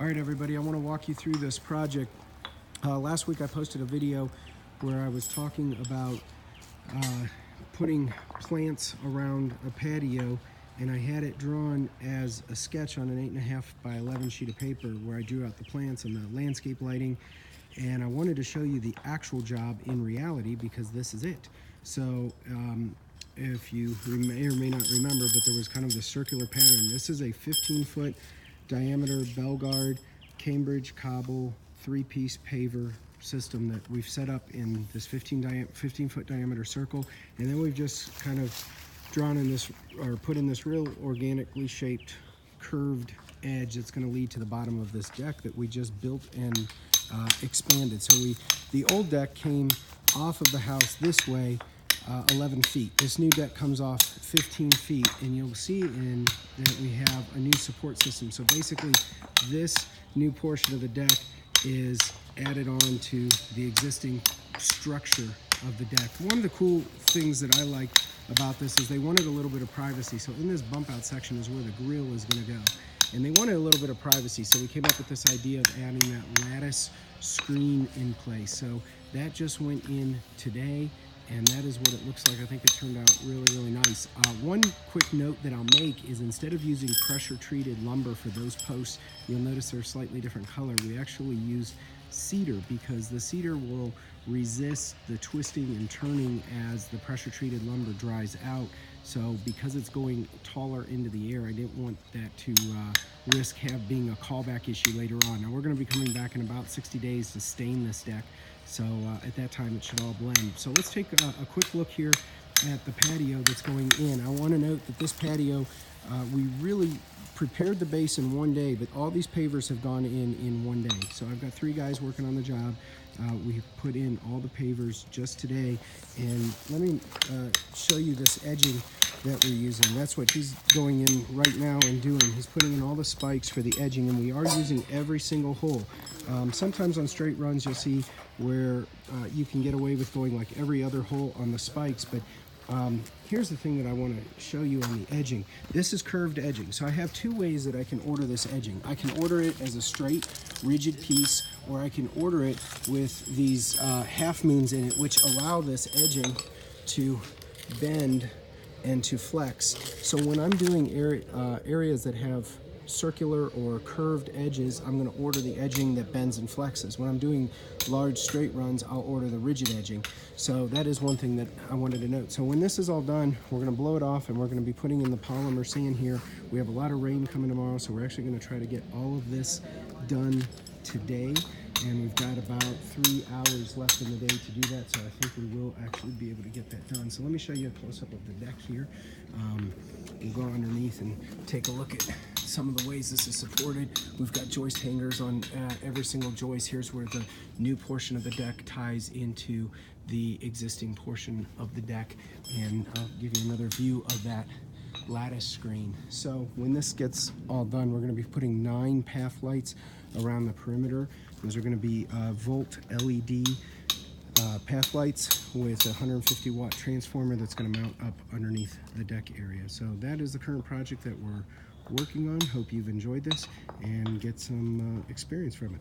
All right, everybody, I want to walk you through this project. Last week I posted a video where I was talking about putting plants around a patio, and I had it drawn as a sketch on an 8.5 by 11 sheet of paper where I drew out the plants and the landscape lighting, and I wanted to show you the actual job in reality because this is it. So if you may or may not remember, but there was kind of this circular pattern. This is a 15-foot diameter Belgard Cambridge cobble 3-piece paver system that we've set up in this 15-foot diameter circle, and then we've just kind of drawn in this, or put in this real organically shaped curved edge that's going to lead to the bottom of this deck that we just built and expanded. So the old deck came off of the house this way 11 feet. This new deck comes off 15 feet, and you'll see that we have a new support system. So basically this new portion of the deck is added on to the existing structure of the deck. One of the cool things that I like about this is they wanted a little bit of privacy. So in this bump out section is where the grill is going to go, and they wanted a little bit of privacy, so we came up with this idea of adding that lattice screen in place. So that just went in today, and that is what it looks like. I think it turned out really, really nice. One quick note that I'll make is instead of using pressure treated lumber for those posts, you'll notice they're a slightly different color. We actually use cedar because the cedar will resist the twisting and turning as the pressure treated lumber dries out. So because it's going taller into the air, I didn't want that to risk being a callback issue later on. Now we're going to be coming back in about 60 days to stain this deck. So at that time it should all blend. So let's take a quick look here at the patio that's going in. I want to note that this patio, we really prepared the base in one day, but all these pavers have gone in one day. So I've got 3 guys working on the job. We put in all the pavers just today, and let me show you this edging that we're using. That's what he's going in right now and doing. He's putting in all the spikes for the edging, and we are using every single hole. Sometimes on straight runs you'll see where you can get away with going like every other hole on the spikes, but here's the thing that I want to show you on the edging. This is curved edging. So I have 2 ways that I can order this edging. I can order it as a straight, rigid piece, or I can order it with these half moons in it, which allow this edging to bend and to flex. So when I'm doing areas that have circular or curved edges, I'm going to order the edging that bends and flexes. When I'm doing large straight runs, I'll order the rigid edging. So that is one thing that I wanted to note. So when this is all done, we're going to blow it off, and we're going to be putting in the polymer sand here. We have a lot of rain coming tomorrow, so we're actually going to try to get all of this done today, and we've got about 3 hours left in the day to do that, so I think we will actually be able to get that done. So let me show you a close-up of the deck here. We'll go underneath and take a look at some of the ways this is supported. We've got joist hangers on every single joist. Here's where the new portion of the deck ties into the existing portion of the deck, and I'll give you another view of that lattice screen. So when this gets all done, we're going to be putting 9 path lights around the perimeter. Those are going to be volt LED path lights with a 150 watt transformer that's going to mount up underneath the deck area. So that is the current project that we're working on. Hope you've enjoyed this and get some experience from it.